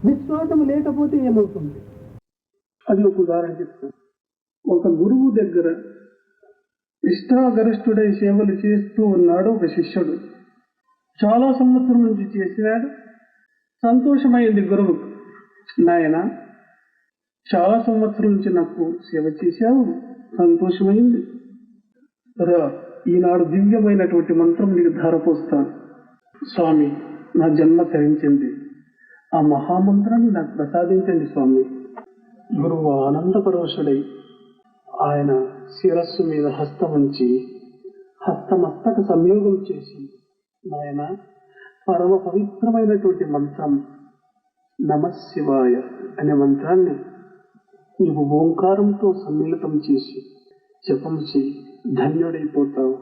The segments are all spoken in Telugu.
విశ్వాసం లేకపోతే ఏమవుతుంది? అది ఒక ఉదాహరణ చెప్తాను. ఒక గురువు దగ్గర ఇష్టాగరిష్ఠుడై సేవలు చేస్తూ ఉన్నాడు ఒక శిష్యుడు. చాలా సంవత్సరం నుంచి చేసినాడు. సంతోషమైంది గురువుకు. నాయన, చాలా సంవత్సరం నుంచి నాకు సేవ చేశావు, సంతోషమైంది. రా, ఈనాడు దివ్యమైనటువంటి మంత్రం నీకు ధారపోస్తాను. స్వామి, నా జన్మ తరించింది, ఆ మహామంత్రాన్ని నాకు ప్రసాదించండి స్వామి. గురువు ఆనందపరవశుడై ఆయన శిరస్సు మీద హస్తముంచి హస్తమస్తక సంయోగం చేసి, నాయన, పరమ పవిత్రమైనటువంటి మంత్రం నమశివాయ అనే మంత్రాన్ని నీవు ఓంకారంతో సమ్మిళితం చేసి జపం చేయి, ధన్యుడైపోతావు.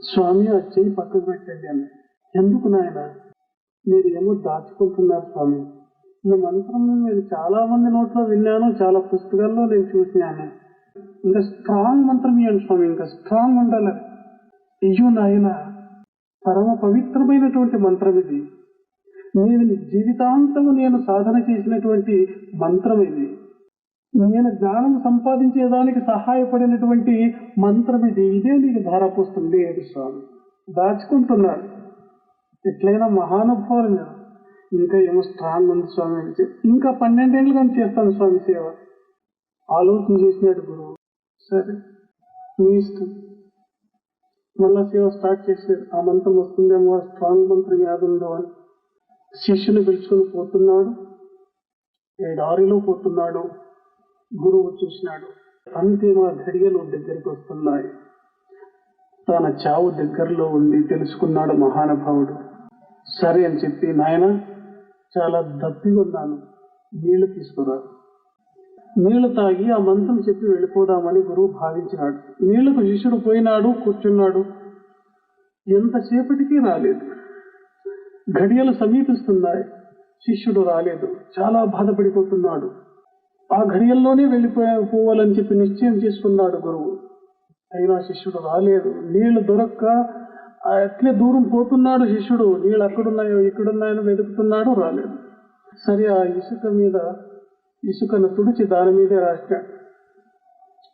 స్వామి, ఆ చెయ్యి పక్కకు పెట్టండి అన్న. ఎందుకు నాయన, మీరు ఏమో దాచుకుంటున్నారు స్వామి. ఈ మంత్రం నేను చాలా మంది నోట్లో విన్నాను, చాలా పుస్తకాల్లో నేను చూసినాను. ఇంకా స్ట్రాంగ్ మంత్రం ఇవ్వండి స్వామి, ఇంకా స్ట్రాంగ్ ఉండాలి. అయ్యో నాయన, పరమ పవిత్రమైనటువంటి మంత్రం ఇది. నేను జీవితాంతము నేను సాధన చేసినటువంటి మంత్రం ఇది. నేను జ్ఞానం సంపాదించేదానికి సహాయపడినటువంటి మంత్రం ఇది. ఇదే నీకు ధారపోస్తుంది. లేదు స్వామి, దాచుకుంటున్నారు. ఎట్లయినా మహానుభావులు మీరు. ఇంకా ఏమో స్ట్రాంగ్ ఉంది స్వామి అని ఇంకా 12 ఏళ్ళుగా చేస్తాను స్వామి సేవ. ఆలోచన చేసినాడు గురువు. సరే, మీ ఇష్టం. మళ్ళా సేవ స్టార్ట్ చేసాడు. ఆ మంత్రం వస్తుందేమో, స్ట్రాంగ్ మంత్రం యాదుందో అని శిష్యుని పిలుచుకుని పోతున్నాడు. ఎడారిలో పోతున్నాడు. గురువు చూసినాడు. అంతిమ ఘడియలు దగ్గరికి వస్తున్నాయి. తన చావు దగ్గరలో ఉంది తెలుసుకున్నాడు మహానుభావుడు. సరే అని చెప్పి, నాయన, చాలా దప్పిగా ఉన్నాను, నీళ్లు తీసుకురా. నీళ్లు తాగి ఆ మంత్రం చెప్పి వెళ్ళిపోదామని గురువు భావించినాడు. నీళ్లకు శిష్యుడు పోయినాడు, కూర్చున్నాడు. ఎంతసేపటికి రాలేదు. ఘడియలు సమీపిస్తున్నాయి, శిష్యుడు రాలేదు. చాలా బాధపడిపోతున్నాడు. ఆ ఘడియల్లోనే పోవాలని చెప్పి నిశ్చయం చేసుకున్నాడు గురువు. అయినా శిష్యుడు రాలేదు. నీళ్లు దొరక్క అట్లే దూరం పోతున్నాడు శిష్యుడు. నీళ్ళు అక్కడున్నాయో ఇక్కడున్నాయో వెతుకుతున్నాడు, రాలేదు. సరే, ఆ ఇసుక మీద ఇసుకను తుడిచి దాని మీదే రాసినాడు.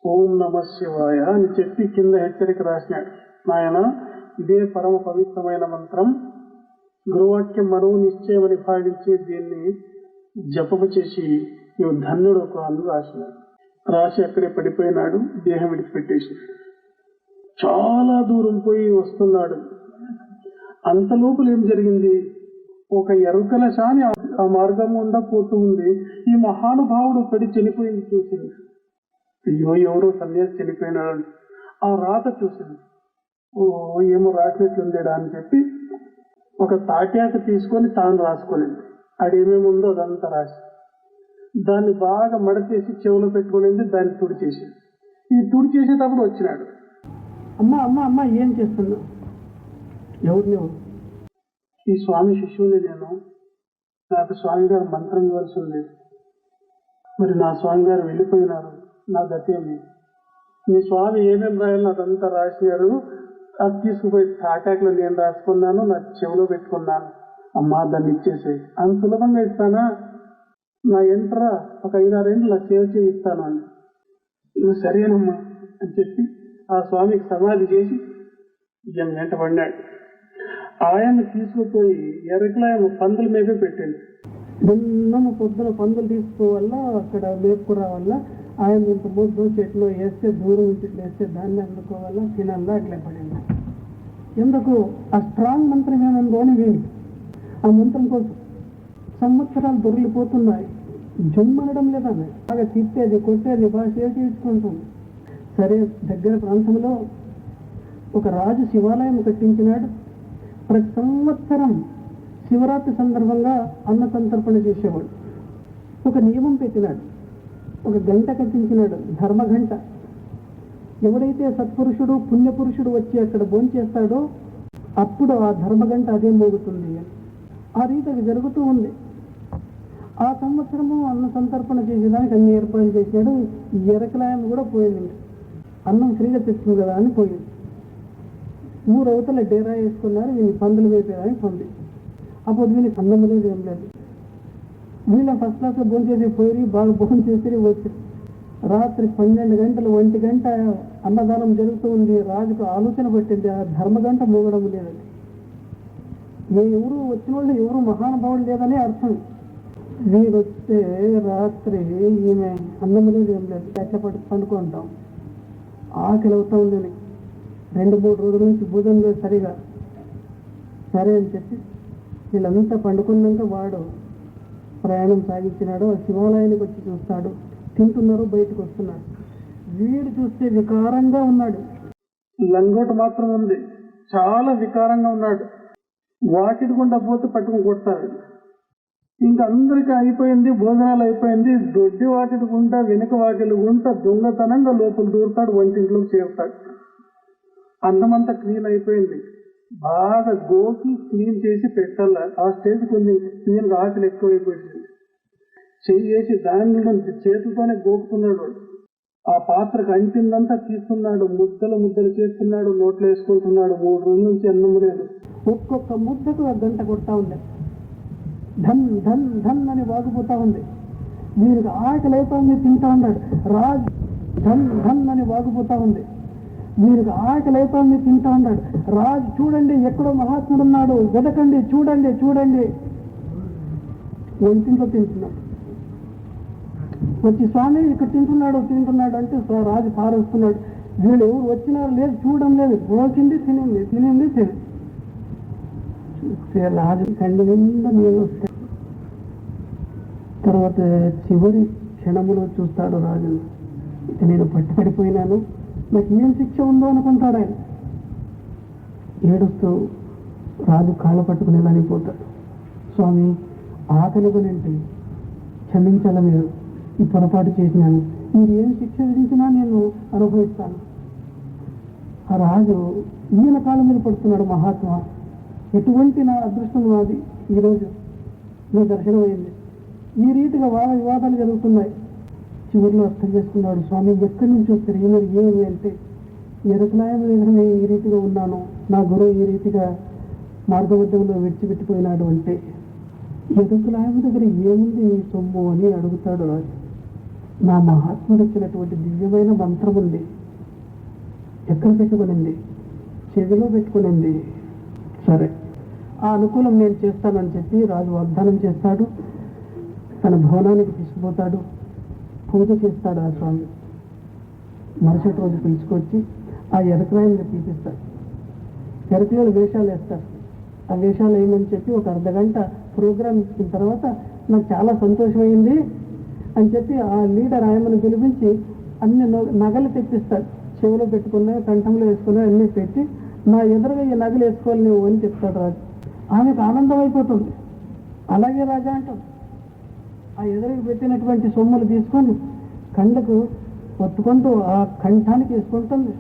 ఓం నమ శివాయ అని చెప్పి కింద హెచ్చరిక రాసినాడు. నాయన, ఇదే పరమ పవిత్రమైన మంత్రం. గురువాక్యం మనవు నిశ్చయమని భావించి దీన్ని జపము చేసి నువ్వు ధన్యుడు అని రాసినాడు. రాసి అక్కడే పడిపోయినాడు. దేహం విడిచిపెట్టేసి చాలా దూరం పోయి వస్తున్నాడు. అంతలోపల ఏం జరిగింది? ఒక ఎరుకల శాని ఆ మార్గం గుండా పోతూ ఉంది. ఈ మహానుభావుడు పడి చనిపోయింది చూసింది. అయ్యో, ఎవరో సన్యాసి చనిపోయినాడు. ఆ రాత చూసింది. ఓ, ఏమో రాసినట్లుందేడా అని చెప్పి ఒక తాట్యాక తీసుకొని తాను రాసుకునింది. అదేమేమి ఉందో అదంతా రాసి దాన్ని బాగా మడచేసి చెవులో పెట్టుకునింది. దాన్ని తుడిచేసి ఈ తుడిచేసేటప్పుడు వచ్చినాడు. అమ్మా అమ్మ అమ్మ ఏం చేస్తున్నావు? ఎవరు నువ్వు? ఈ స్వామి శిష్యుని నేను. నాకు స్వామి గారు మంత్రం ఇవ్వాల్సి ఉంది. మరి నా స్వామి గారు వెళ్ళిపోయినారు. నా గతేమి? మీ స్వామి ఏమేమి రాయాలో అదంతా రాసినారు. అది తీసుకుపోయి తాటాకులో నేను రాసుకున్నాను, నా చెవిలో పెట్టుకున్నాను. అమ్మా, దాన్ని ఇచ్చేసేయి. అంత సులభంగా ఇస్తానా? నా ఎంట్రా ఒక 5-6 ఏళ్ళు నా సేవ చేయిస్తాను అని. నువ్వు సరేనమ్మా అని చెప్పి ఆ స్వామికి సమాధి చేసి ఈయన వెంట పడినాడు. ఆయన తీసుకుపోయి ఎరకలాయమ పందుల మేపే పెట్టింది. నిన్న పొద్దున పందులు తీసుకోవాలా, అక్కడ మేపుకురావాలా. ఆయన ఇంత ముద్దు చెట్లు వేస్తే దూరం నుంచి వేస్తే దాన్ని అందుకోవాలా, తినాలా, అట్లా పడింది. ఎందుకు? ఆ స్ట్రాంగ్ మంత్రం ఏముందో అని విని ఆ మంత్రం కోసం సంవత్సరాలు దొరికిపోతున్నాయి. జమ్మనడం లేదా, బాగా తిట్టేది, కొట్టేది, బాగా సేవ చేసుకుంటుంది. సరే, దగ్గర ప్రాంతంలో ఒక రాజు శివాలయం కట్టించినాడు. ప్రతి సంవత్సరం శివరాత్రి సందర్భంగా అన్న సంతర్పణ చేసేవాడు. ఒక నియమం పెట్టినాడు. ఒక గంట కట్టించినాడు, ధర్మగంట. ఎవడైతే సత్పురుషుడు పుణ్యపురుషుడు వచ్చి అక్కడ భోంచేస్తాడో అప్పుడు ఆ ధర్మగంట అదే మోగుతుంది. ఆ రీతి అది జరుగుతూ ఉంది. ఆ సంవత్సరము అన్న సంతర్పణ చేసేదానికి అన్ని ఏర్పాట్లు చేసినాడు. ఈ ఎరకలాయం కూడా పోయింది. అన్నం ఫ్రీగా తెచ్చింది కదా అని పోయింది. ఊరవతల డేరా వేసుకున్నారు. వీని పందులు వేపేదానికి పంది. అప్పుడు వీనికి అన్నం అనేది ఏం లేదు. వీళ్ళ ఫస్ట్ క్లాస్లో భోజనం చేసి పోయి బాగా భోజనం చేసి వచ్చారు. రాత్రి 12 గంటలు 1 గంట అన్నదానం జరుగుతూ ఉంది. రాజుకు ఆలోచన పట్టింది, ఆ ధర్మగంట మోగడం లేదండి. ఎవరు వచ్చిన వాళ్ళు ఎవరు మహానుభావులు లేదని అర్థం. వీడు వస్తే రాత్రి ఈమె అన్నం లేదు, ఏం లేదు, ఎట్లా పండుకుంటాం, ఆకలి అవుతా ఉంది. 2-3 రోజుల నుంచి భోజనం లేదు సరిగా. సరే అని చెప్పి వీళ్ళంతా పండుకున్నాక వాడు ప్రయాణం సాగించినాడు. ఆ శివాలయానికి వచ్చి చూస్తాడు, తింటున్నారు, బయటకు వస్తున్నాడు. వీడు చూస్తే వికారంగా ఉన్నాడు. లంగోట మాత్రం ఉంది, చాలా వికారంగా ఉన్నాడు. వాకిటి గుండా పోతే పట్టుకుని కొడతారు. ఇంకా అందరికీ అయిపోయింది, భోజనాలు అయిపోయింది. దొడ్డి వాకిటి గుంటా వెనుక వాకిలి గుంటా దొంగతనంగా లోపల దూరుతాడు, వంటింట్లోకి చేరుతాడు. అన్నమంతా క్లీన్ అయిపోయింది, బాగా గోకి క్లీన్ చేసి పెట్టాల. ఆ స్టేజ్ కొన్ని క్లీన్గా ఆకలి ఎక్కువైపోయింది. చేసి దానిలో చేతులతోనే గోకుతున్నాడు. ఆ పాత్రకు అంటిందంతా తీస్తున్నాడు, ముద్దలు ముద్దలు చేస్తున్నాడు, నోట్లో వేసుకుంటున్నాడు. 3 రోజుల నుంచి అన్నం లేదు. ఒక్కొక్క ముద్దకు 1 గంట కొడతా ఉంది. ధన్ ధన్ ధన్ అని వాగిపోతా ఉంది. వీరికి ఆకలి అయిపోయింది, తింటా ఉన్నాడు. రాజు ధన్ ధన్ అని వాగిపోతా ఉంది. వీరికి ఆకలి అయిపోయింది, తింటా ఉన్నాడు. రాజు చూడండి, ఎక్కడో మహాత్ముడు ఉన్నాడు, వెదకండి, చూడండి చూడండి. ఒంటింట్లో తింటున్నాడు. వచ్చి స్వామి ఇక్కడ తింటున్నాడు అంటే రాజు పారేస్తున్నాడు. వీళ్ళు ఎవరు వచ్చినారు లేదు, చూడడం లేదు. పోసింది తినింది, తినింది తిని రాజు కండి నిండా నీళ్ళు వస్తాయి. తర్వాత చివరి క్షణములో చూస్తాడు రాజు, ఇక నేను పట్టుపడిపోయినాను, నాకు ఏం శిక్ష ఉందో అనుకుంటాడు ఆయన. ఏడుస్తూ రాజు కాళ్ళ పట్టుకునేదానికి పోతాడు. స్వామి ఆకలి గురించి క్షమించాల, మీరు ఈ పొరపాటు చేసినాను, మీరు ఏం శిక్ష విధించినా నేను అనుభవిస్తాను. ఆ రాజు ఈయన కాళ్ళ మీద పడుతున్నాడు. మహాత్మా, ఎటువంటి నా అదృష్టం నాది, ఈరోజు నా దర్శనమైంది. ఈ రీతిగా వాద వివాదాలు జరుగుతున్నాయి. చివరిలో అర్థం చేసుకున్నాడు, స్వామి ఎక్కడి నుంచి వస్తారు, ఏమి అంటే ఎరుకులాయం దగ్గర నేను ఈ రీతిగా ఉన్నాను, నా గురువు ఈ రీతిగా మార్గమధ్యంలో విడిచిపెట్టిపోయినాడు అంటే ఎరుకులాయం దగ్గర ఏముంది నీ సొమ్ము అని అడుగుతాడు రాజు. నా మహాత్ముడు ఇచ్చినటువంటి దివ్యమైన మంత్రం ఉంది, ఎక్కడ పెట్టుకునింది, చెవిలో పెట్టుకునింది. సరే, ఆ అనుకూలం నేను చేస్తానని చెప్పి రాజు వాగ్దానం చేస్తాడు. తన భవనానికి తీసుకుపోతాడు, పూజ చేస్తాడు ఆ స్వామి. మరుసటి రోజు పిలుచుకొచ్చి ఆ ఎరకరాయిని తీపిస్తాడు. ఎరకలు వేషాలు వేస్తారు. ఆ వేషాలు ఏమని చెప్పి ఒక అర్ధగంట ప్రోగ్రామ్ ఇచ్చిన తర్వాత నాకు చాలా సంతోషమైంది అని చెప్పి ఆ లీడర్ ఆయనను పిలిపించి అన్ని నగలు తెప్పిస్తాడు. చెవిలో పెట్టుకున్నాయి, కంఠంలో వేసుకున్నాయి, అన్నీ పెట్టి నా ఎదురుగా ఈ నగలు వేసుకోవాలి నువ్వు అని చెప్తాడు రాజు. ఆమెకు ఆనందం అయిపోతుంది. అలాగే రాజా అంటాం. ఆ ఎదురుకి పెట్టినటువంటి సొమ్ములు తీసుకొని కళ్ళకు ఒత్తుకుంటూ ఆ కంఠానికి వేసుకుంటుంది,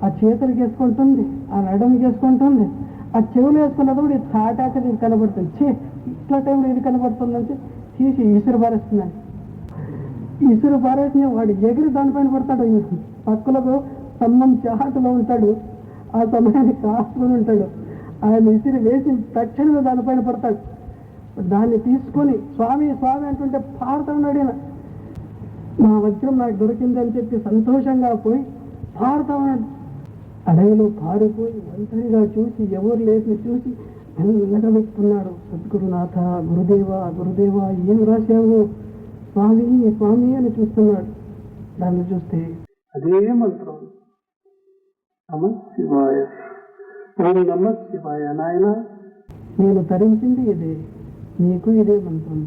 ఆ చేతులకి వేసుకుంటుంది, ఆ నడుముకి వేసుకుంటుంది, ఆ చెవులు వేసుకున్నప్పుడు ఇది చాటాక ఇది కనబడుతుంది. ఇట్లా టైంలో ఇది కనబడుతుందంటే తీసి ఈసురు పారేస్తుందండి. ఈసురు పారేసిన వాడు ఎగిరి దానిపైన పడతాడు. పక్కలకు స్తంభం చాటులో ఉంటాడు, ఆ సమయాన్ని కాసుకొని ఉంటాడు. ఆయన ఇసిరి వేసి తక్షణమే దానిపైన పడతాడు. దాన్ని తీసుకొని స్వామి స్వామి అంటుంటే పారుతాడు. ఆయన నా వజ్రం నాకు దొరికింది అని చెప్పి సంతోషంగా పోయి పారుతా ఉన్నాడు. అడవిలో పారిపోయి ఒంటరిగా చూసి ఎవరు లేని చూసి మెల్లగా వెళ్తున్నాడు. సద్గురునాథ, గురుదేవా గురుదేవా ఏం రాశావు స్వామి స్వామి అని చూస్తున్నాడు. దాన్ని చూస్తే అదే మంత్రం, నమ శివాయ, నమ శివాయ. నాయన నేను ధరించింది ఇదే, నీకు ఇదే మంత్రం.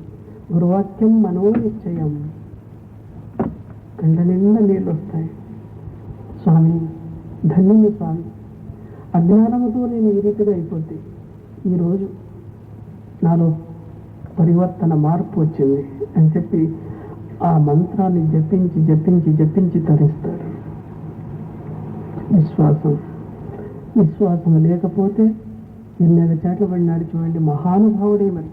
గురువాక్యం మనోనిశ్చయం. కండ నిండా నీళ్ళు వస్తాయి. స్వామి ధన్యుని స్వామి, అజ్ఞానముతో నేను ఈ రీతిగా అయిపోద్ది. ఈరోజు నాలో పరివర్తన మార్పు వచ్చింది అని చెప్పి ఆ మంత్రాన్ని జపించి జపించి జపించి తరిస్తాడు. విశ్వాసం లేకపోతే ఎన్నెగ చాట్ల పడినాడు చూడండి. మహానుభావుడే మరి.